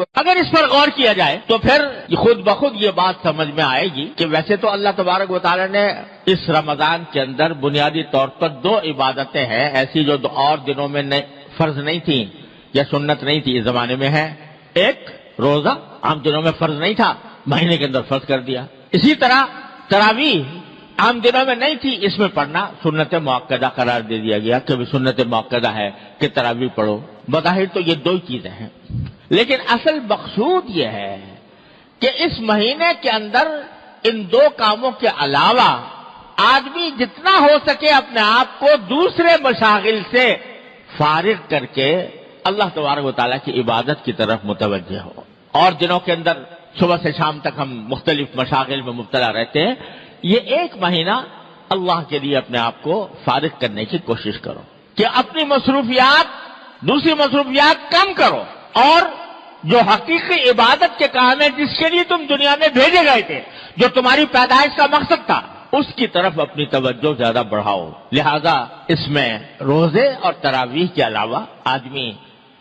تو اگر اس پر غور کیا جائے تو پھر خود بخود یہ بات سمجھ میں آئے گی کہ ویسے تو اللہ تبارک و تعالی نے اس رمضان کے اندر بنیادی طور پر 2 عبادتیں ہیں ایسی جو اور دنوں میں فرض نہیں تھیں یا سنت نہیں تھی، اس زمانے میں ہے. ایک روزہ عام دنوں میں فرض نہیں تھا، مہینے کے اندر فرض کر دیا. اسی طرح تراویح عام دنوں میں نہیں تھی، اس میں پڑھنا سنت مؤکدہ قرار دے دیا گیا کہ بھی سنت مؤکدہ ہے کہ تراویح پڑھو. بظاہر تو یہ 2 چیزیں ہیں، لیکن اصل مقصود یہ ہے کہ اس مہینے کے اندر ان 2 کاموں کے علاوہ آدمی جتنا ہو سکے اپنے آپ کو دوسرے مشاغل سے فارغ کر کے اللہ تبارک و تعالیٰ کی عبادت کی طرف متوجہ ہو. اور دنوں کے اندر صبح سے شام تک ہم مختلف مشاغل میں مبتلا رہتے ہیں. یہ 1 مہینہ اللہ کے لیے اپنے آپ کو فارغ کرنے کی کوشش کرو کہ اپنی دوسری مصروفیات کم کرو، اور جو حقیقی عبادت کے کام ہے جس کے لیے تم دنیا میں بھیجے گئے تھے، جو تمہاری پیدائش کا مقصد تھا، اس کی طرف اپنی توجہ زیادہ بڑھاؤ. لہذا اس میں روزے اور تراویح کے علاوہ آدمی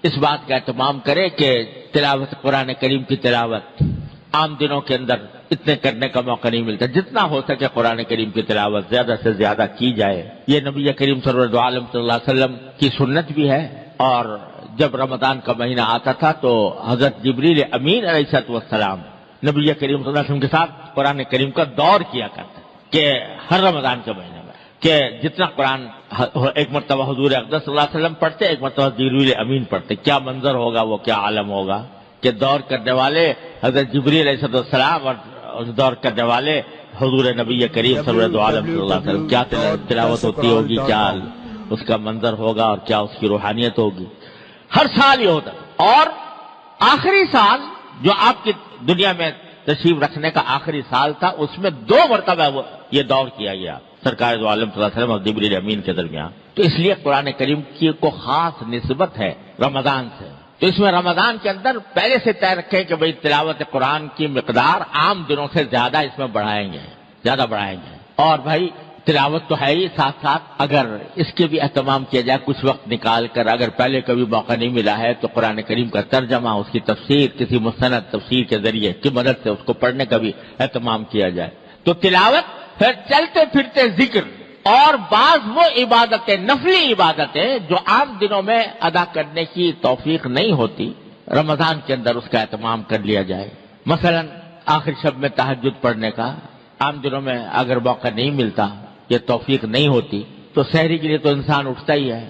اس بات کا اہتمام کرے کہ تلاوت قرآن کریم کی تلاوت عام دنوں کے اندر اتنے کرنے کا موقع نہیں ملتا. جتنا ہو سکے قرآن کریم کی تلاوت زیادہ سے زیادہ کی جائے. یہ نبی کریم صلی اللہ علیہ وسلم کی سنت بھی ہے. اور جب رمضان کا مہینہ آتا تھا تو حضرت جبریل امین علیہ السلام نبی کریم صلی اللہ علیہ وسلم کے ساتھ قرآن کریم کا دور کیا کرتے کہ ہر رمضان کے مہینے میں کہ جتنا قرآن ایک مرتبہ حضور اقدس صلی اللہ علیہ وسلم پڑھتے، ایک مرتبہ جبریل امین پڑھتے. کیا منظر ہوگا، وہ کیا عالم ہوگا کہ دور کرنے والے حضرت جبریل علیہ السلام اور دور کرنے والے حضور نبی کریم صلی اللہ علیہ وسلم کیا تلاوت ہوتی ہوگی، کیا اس کا منظر ہوگا اور کیا اس کی روحانیت ہوگی. ہر سال یہ ہوتا. اور آخری سال جو آپ کی دنیا میں تشریف رکھنے کا آخری سال تھا، اس میں 2 مرتبہ یہ دور کیا گیا سرکار دو عالم صلی اللہ علیہ وسلم اور جبریل امین کے درمیان. تو اس لیے قرآن کریم کی کو خاص نسبت ہے رمضان سے. تو اس میں رمضان کے اندر پہلے سے طے رکھیں کہ بھئی تلاوت قرآن کی مقدار عام دنوں سے زیادہ اس میں بڑھائیں گے. اور بھائی تلاوت تو ہے ہی، ساتھ ساتھ اگر اس کے بھی اہتمام کیا جائے کچھ وقت نکال کر، اگر پہلے کبھی موقع نہیں ملا ہے تو قرآن کریم کا ترجمہ، اس کی تفسیر کسی مستند تفسیر کے ذریعے کی مدد سے اس کو پڑھنے کا بھی اہتمام کیا جائے. تو تلاوت، پھر چلتے پھرتے ذکر، اور بعض وہ عبادتیں، نفلی عبادتیں جو عام دنوں میں ادا کرنے کی توفیق نہیں ہوتی، رمضان کے اندر اس کا اہتمام کر لیا جائے. مثلا آخر شب میں تہجد پڑھنے کا عام دنوں میں اگر موقع نہیں ملتا، یہ توفیق نہیں ہوتی، تو سحری کے لیے تو انسان اٹھتا ہی ہے،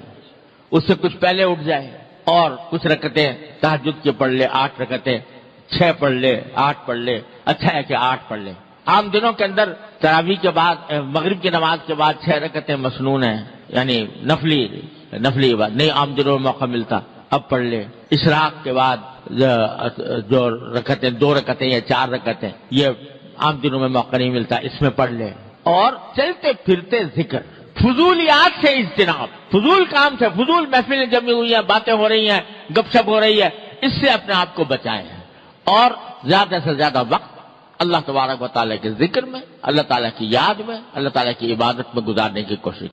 اس سے کچھ پہلے اٹھ جائے اور کچھ رکعتیں تہجد کے پڑھ لے، 8 رکعتیں، 6 پڑھ لے، 8 پڑھ لے. اچھا ہے کہ 8 پڑھ لے. عام دنوں کے اندر تراویح کے بعد، مغرب کی نماز کے بعد 6 رکعتیں مسنون ہیں، یعنی نفلی عبادت نہیں عام دنوں میں موقع ملتا، اب پڑھ لے. اشراق کے بعد جو رکعتیں، 2 رکعتیں یا 4 رکعتیں، یہ عام دنوں میں موقع نہیں ملتا، اس میں پڑھ لے. اور چلتے پھرتے ذکر، فضولیات سے اجتناب، فضول کام سے، فضول محفلیں جمی ہوئی ہیں، باتیں ہو رہی ہیں، گپ شپ ہو رہی ہے، اس سے اپنے آپ کو بچائیں. اور زیادہ سے زیادہ وقت اللہ تبارک و تعالیٰ کے ذکر میں، اللہ تعالیٰ کی یاد میں، اللہ تعالیٰ کی عبادت میں گزارنے کی کوشش